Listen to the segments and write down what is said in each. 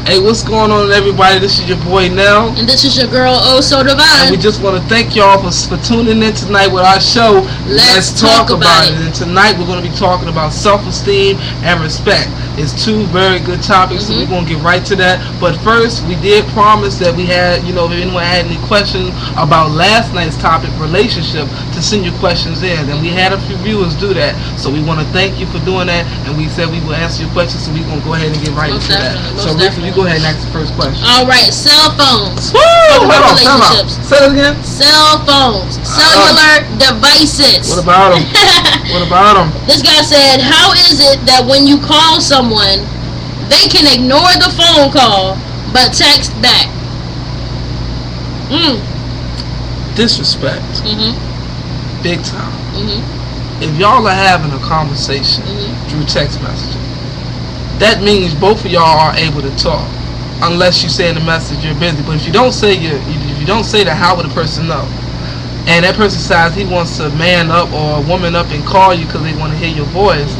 Hey, what's going on, everybody? This is your boy Nell. And this is your girl, Oh So Divine. And we just want to thank y'all for tuning in tonight with our show, Let's Talk About It. And tonight we're going to be talking about self-esteem and respect. It's two very good topics, so we're going to get right to that. But first, we did promise that we had, if anyone had any questions about last night's topic, relationship, to send your questions in. And we had a few viewers do that. So we want to thank you for doing that. And we said we will answer your questions, so we're going to go ahead and get right into that. So, Rika, you go ahead and ask the first question. All right, cell phones. Woo! Relationships. Say it again. Cell phones. Cellular devices. What about them? What about them? This guy said, how is it that when you call someone, they can ignore the phone call but text back? Disrespect. Big time. If y'all are having a conversation through text messaging, that means both of y'all are able to talk, unless you say in the message you're busy. But if you don't say that, how would a person know? And that person decides he wants to man up or woman up and call you because they want to hear your voice,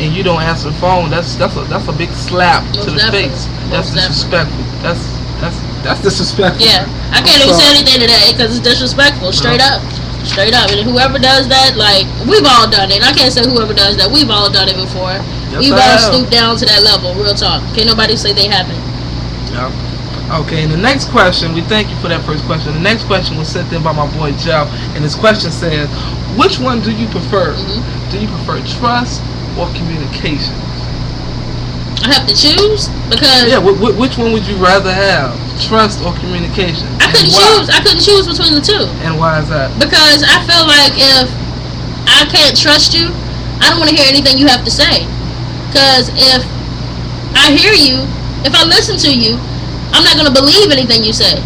and you don't answer the phone. That's a big slap to the face. That's disrespectful. That's disrespectful. Yeah, I can't even say anything to that because it's disrespectful. Straight up. And whoever does that, like, we've all done it. And I can't say whoever does that. We've all done it before. Yes, we've all stooped down to that level. Real talk. Can't nobody say they haven't. Yeah. Okay, and the next question, we thank you for that first question. The next question was sent in by my boy Jeff, and his question says, which one do you prefer? Do you prefer trust or communication? I have to choose because which one would you rather have, trust or communication? I couldn't choose between the two. And why is that? Because I feel like if I can't trust you, I don't want to hear anything you have to say. Because if I hear you, if I listen to you, I'm not going to believe anything you say.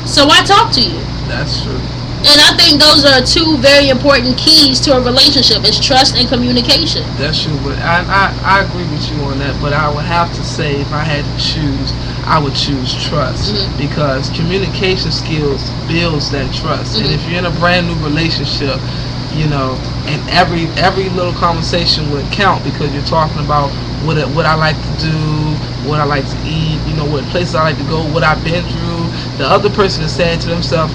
So why talk to you? That's true. And I think those are two very important keys to a relationship, is trust and communication. That's true, but I agree with you on that, but I would have to say if I had to choose, I would choose trust, because communication skills builds that trust. And if you're in a brand new relationship, and every little conversation would count, because you're talking about what I like to do, what I like to eat, what places I like to go, what I've been through. The other person is saying to themselves,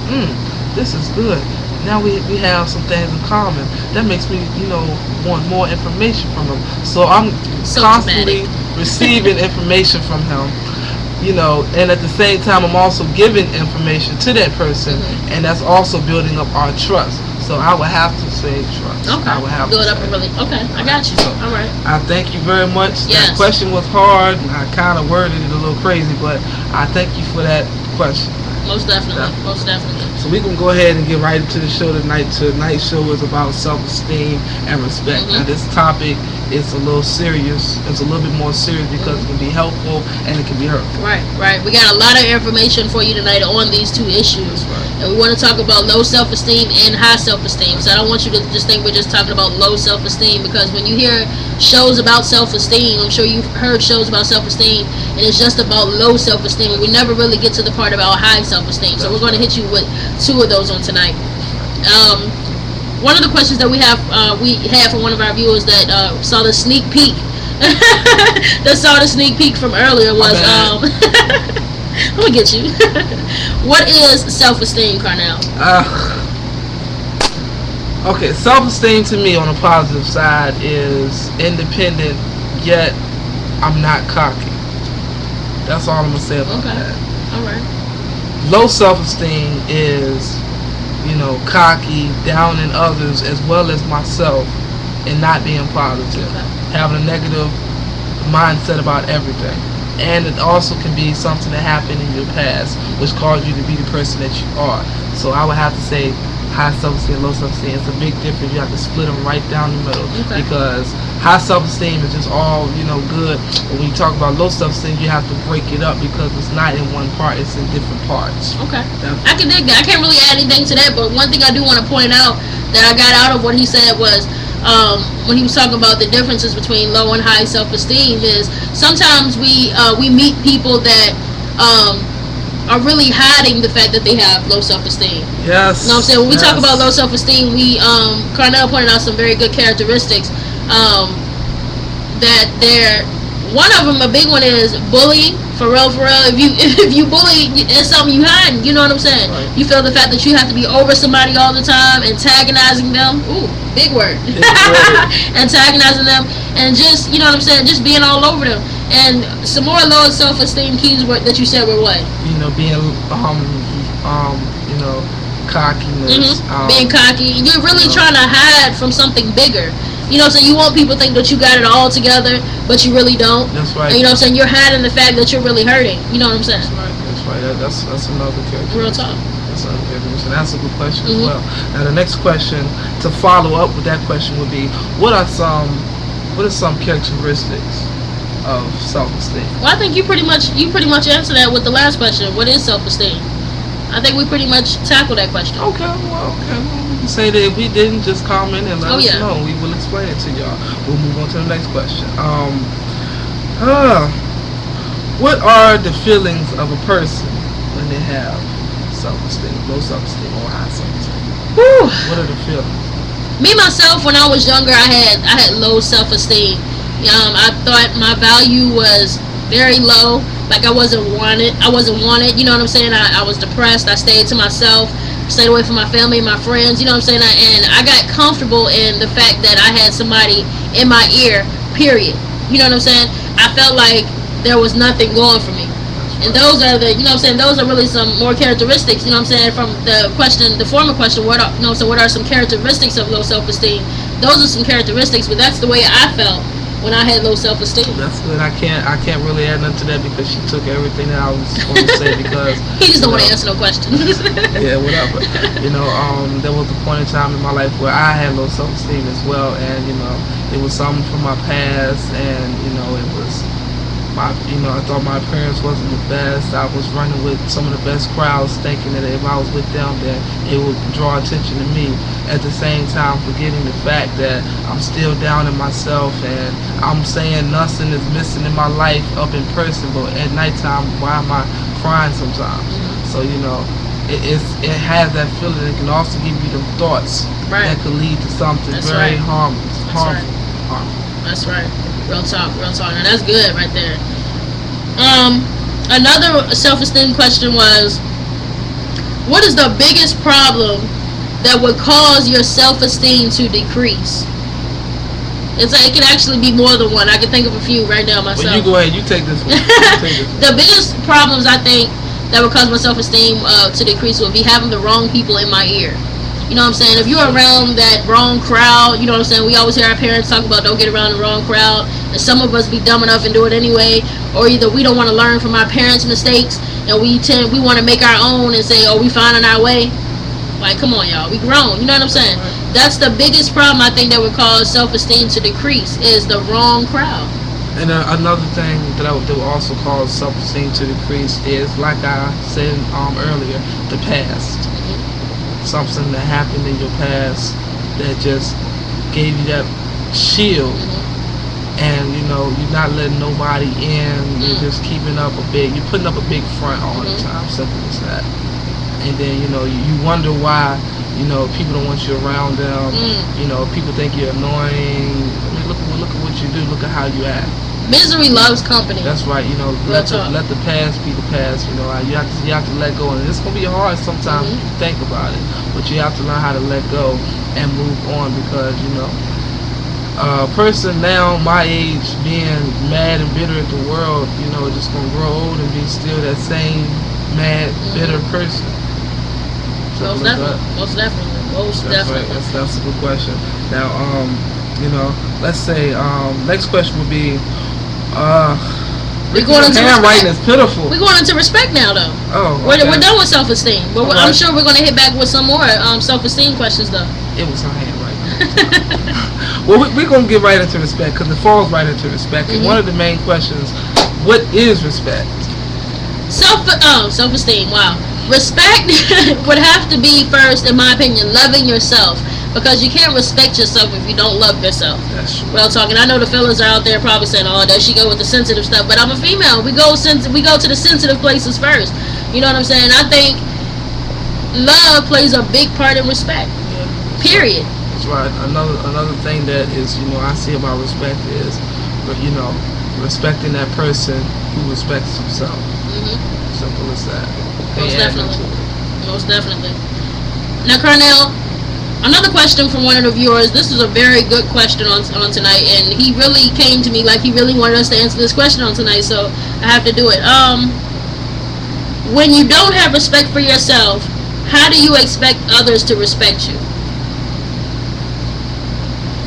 this is good. Now we have some things in common. That makes me, want more information from him. So I'm constantly receiving information from him, and at the same time I'm also giving information to that person, and that's also building up our trust. So I would have to say trust. Okay. I would have build to up a really. Okay, I got you. So, all right. I thank you very much. Yes. That question was hard, and I kind of worded it a little crazy, but I thank you for that question. Most definitely. So we can go ahead and get right into the show tonight. Tonight's show is about self-esteem and respect. Now this topic is a little serious. It's a little bit more serious because it can be helpful and it can be hurtful. Right. We got a lot of information for you tonight on these two issues. Right. And we want to talk about low self-esteem and high self-esteem. So I don't want you to just think we're just talking about low self-esteem, because when you hear shows about self-esteem, I'm sure you've heard shows about self-esteem, and it's just about low self-esteem. We never really get to the part about high self-esteem. So we're going to hit you with two of those on tonight. One of the questions that we had from one of our viewers that saw the sneak peek from earlier was I'm gonna get you. What is self-esteem, Carnell? Okay, self-esteem to me on the positive side is independent, yet I'm not cocky. That's all I'm gonna say about that. All right. Low self-esteem is, cocky, downing others as well as myself, and not being positive, having a negative mindset about everything. And it also can be something that happened in your past which caused you to be the person that you are. So I would have to say high self-esteem and low self-esteem. It's a big difference. You have to split them right down the middle, because high self-esteem is just all, good. But when you talk about low self-esteem, you have to break it up, because it's not in one part, it's in different parts. Okay. I can dig that. I can't really add anything to that, but one thing I do want to point out that I got out of what he said was, when he was talking about the differences between low and high self-esteem, is sometimes we meet people that are really hiding the fact that they have low self-esteem. Yes. You know what I'm saying? When we talk about low self-esteem, Carnell pointed out some very good characteristics that they're One of them, a big one, is bullying. For real, for real. If you bully, it's something you hiding. You know what I'm saying? Right. You feel the fact that you have to be over somebody all the time, antagonizing them. Ooh, big word. Antagonizing them, and just, you know what I'm saying, just being all over them. And some more low self-esteem keys that you said were what? You know, being you know, cockiness. Being cocky. You're really trying to hide from something bigger. You know what I'm saying? You want people to think that you got it all together, but you really don't. That's right. And you know what I'm saying? You're hiding the fact that you're really hurting. You know what I'm saying? That's right. That's right. That's another character. Real talk. That's another character. And that's a good question as well. Now the next question to follow up with that question would be, what are some characteristics of self-esteem? Well, I think you pretty much answered that with the last question. What is self-esteem? I think we pretty much tackled that question. Okay. We can say that if we didn't, just comment and let us know. We will explain it to y'all. We'll move on to the next question. What are the feelings of a person when they have self-esteem, low self-esteem, or high self-esteem? Whew. What are the feelings? Me myself, when I was younger, I had low self-esteem. I thought my value was very low. Like I wasn't wanted. You know what I'm saying? I was depressed. I stayed to myself. Stayed away from my family and my friends. You know what I'm saying? And I got comfortable in the fact that I had somebody in my ear. Period. You know what I'm saying? I felt like there was nothing going for me. And those are the, you know what I'm saying, those are really some more characteristics, you know what I'm saying, from the former question, what are some characteristics of low self-esteem? Those are some characteristics, but that's the way I felt when I had low self-esteem. That's good. I can't really add nothing to that because she took everything that I was going to say because he just don't want to answer no questions. Yeah, whatever. You know, there was a point in time in my life where I had low self-esteem as well, and you know, it was something from my past, and you know, it was I thought my appearance wasn't the best. I was running with some of the best crowds, thinking that if I was with them, then it would draw attention to me. At the same time, forgetting the fact that I'm still down in myself, and I'm saying nothing is missing in my life up in person, but at nighttime, why am I crying sometimes? So you know, it has that feeling. It can also give you them thoughts that could lead to something very harmful. That's right. Real talk. Now that's good right there. Another self-esteem question was, what is the biggest problem that would cause your self-esteem to decrease? It can actually be more than one. I can think of a few right now myself. Well, you go ahead. You take this one. The biggest problems I think that would cause my self-esteem to decrease would be having the wrong people in my ear. You know what I'm saying? If you're around that wrong crowd, you know what I'm saying? We always hear our parents talk about don't get around the wrong crowd. And some of us be dumb enough and do it anyway. Or either we don't want to learn from our parents' mistakes and we want to make our own and say, oh, we finding our way. Like, come on, y'all. We grown. You know what I'm saying? That's the biggest problem I think that would cause self-esteem to decrease is the wrong crowd. And another thing that will also cause self-esteem to decrease is, like I said earlier, the past. Something that happened in your past that just gave you that shield, and you know, you're not letting nobody in. You're just keeping up you're putting up a big front all the time, simple as that. And then you know, you wonder why, you know, people don't want you around them. You know, people think you're annoying. I mean, look at what you do. Look at how you act. Misery loves company. That's right. You know, let the past be the past. You know, you have to let go, and it's gonna be hard sometimes if you think about it. But you have to learn how to let go and move on, because you know, a person now my age being mad and bitter at the world, you know, just gonna grow old and be still that same mad, bitter person. Most definitely. Right. That's a good question. Now, you know, let's say next question would be. We're going into handwriting is pitiful. We're going into respect now, though. Oh, okay. We're done with self-esteem, but I'm sure we're going to hit back with some more self-esteem questions, though. It was her handwriting. Well, we're going to get right into respect because it falls right into respect. And one of the main questions: what is respect? Self-esteem. Wow. Respect would have to be first, in my opinion, loving yourself. Because you can't respect yourself if you don't love yourself. That's true. Well, talking. I know the fellas are out there probably saying, "Oh, does she go with the sensitive stuff?" But I'm a female. We go to the sensitive places first. You know what I'm saying? I think love plays a big part in respect. Period. That's right. Another thing that is, you know, I see about respect is, you know, respecting that person who respects himself. Simple as that. Most definitely. Most definitely. Now, Carnell, another question from one of the viewers. This is a very good question on tonight, and he really came to me like he really wanted us to answer this question on tonight, so I have to do it. When you don't have respect for yourself, how do you expect others to respect you?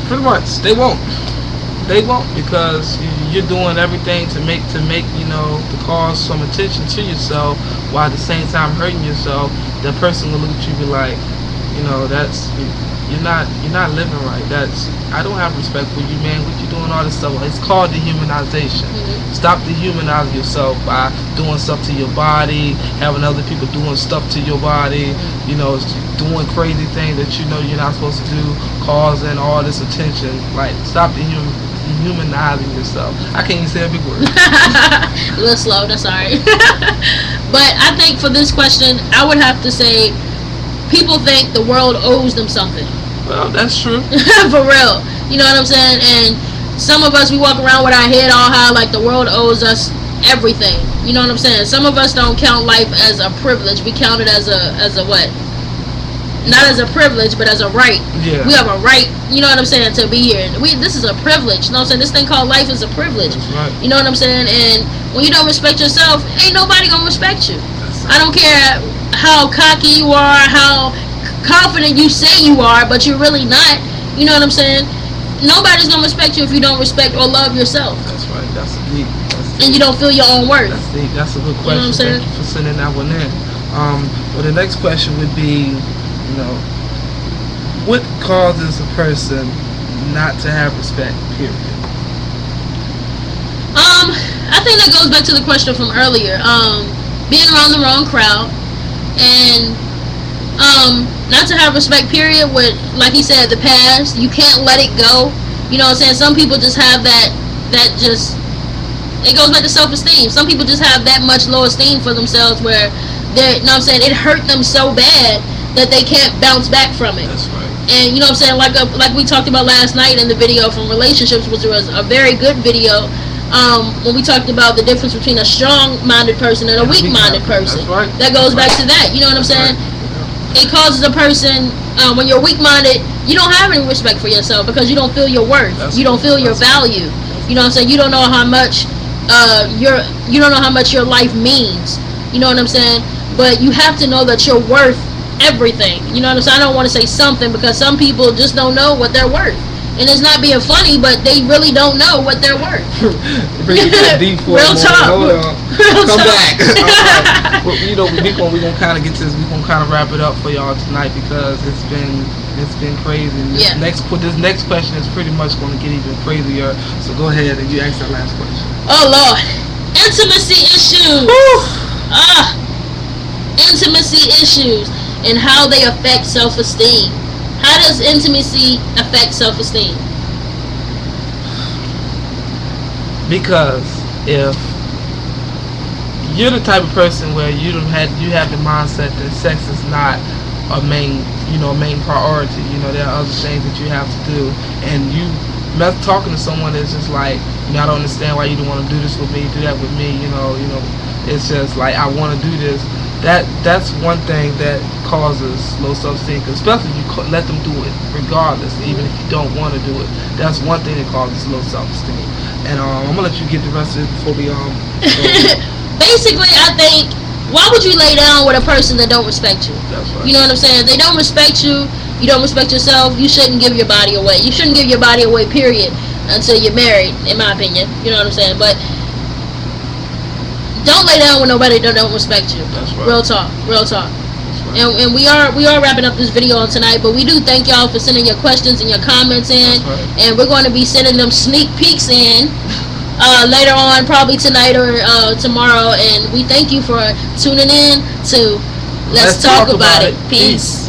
Pretty much, they won't. They won't, because you're doing everything to make to cause some attention to yourself, while at the same time hurting yourself. That person will look at you and be like, that's you're not living right. I don't have respect for you, man. What you doing all this stuff? It's called dehumanization. Stop dehumanizing yourself by doing stuff to your body, having other people doing stuff to your body, doing crazy things that you're not supposed to do, causing all this attention. Like, stop dehumanizing yourself. I can't even say a big word. A little slow, that's alright. But I think for this question, I would have to say, people think the world owes them something. Well, that's true. For real. You know what I'm saying? And some of us, we walk around with our head all high like the world owes us everything. You know what I'm saying? Some of us don't count life as a privilege. We count it as a what? Not as a privilege, but as a right. Yeah. We have a right, you know what I'm saying, to be here. This is a privilege. You know what I'm saying? This thing called life is a privilege. That's right. You know what I'm saying? And when you don't respect yourself, ain't nobody gonna respect you. I don't care how cocky you are, how confident you say you are, but you're really not. You know what I'm saying? Nobody's gonna respect you if you don't respect or love yourself. That's right. That's deep. And you don't feel your own worth. That's deep. That's a good question. You know what I'm saying? Thank you for sending that one in. Well, the next question would be, what causes a person not to have respect? Period. I think that goes back to the question from earlier. Being around the wrong crowd, and not to have respect, period, with, like he said, the past. You can't let it go. You know what I'm saying? Some people just have that just, it goes back to self-esteem. Some people just have that much low esteem for themselves where you know what I'm saying, it hurt them so bad that they can't bounce back from it. That's right. And you know what I'm saying, like we talked about last night in the video from relationships, which was a very good video, when we talked about the difference between a strong-minded person and a weak-minded person. That's right. That goes back to that. You know what I'm saying? Right. It causes a person, when you're weak-minded, you don't have any respect for yourself because you don't feel your worth. You don't feel your value. You know what I'm saying? You don't know how much you don't know how much your life means. You know what I'm saying? But you have to know that you're worth everything. You know what I'm saying? I don't want to say something because some people just don't know what they're worth. And it's not being funny, but they really don't know what they're worth. Bring it to deep for Real talk. Hold on. Real Come talk. back. All right. Well, we're gonna kind of get to this. We're gonna kind of wrap it up for y'all tonight because it's been crazy. And this next question is pretty much gonna get even crazier. So go ahead and you ask that last question. Oh Lord, intimacy issues. Intimacy issues and how they affect self-esteem. How does intimacy affect self-esteem? Because if you're the type of person where you have the mindset that sex is not a main priority, there are other things that you have to do, and you talking to someone that's just like, I don't understand why you don't want to do this with me, do that with me, it's just like, I want to do this. That's one thing that causes low self-esteem, especially if you let them do it regardless, even if you don't want to do it. That's one thing that causes low self-esteem. And I'm gonna let you get the rest of it before we go. Basically, I think, why would you lay down with a person that don't respect you? That's right. You know what I'm saying? They don't respect you. You don't respect yourself. You shouldn't give your body away. You shouldn't give your body away, period, until you're married, in my opinion. You know what I'm saying? But don't lay down with nobody that don't respect you. That's right. Real talk. Real talk. Right. And we are wrapping up this video on tonight, but we do thank y'all for sending your questions and your comments in. That's right. And we're going to be sending them sneak peeks in later on, probably tonight or tomorrow. And we thank you for tuning in to Let's Talk About It. Peace.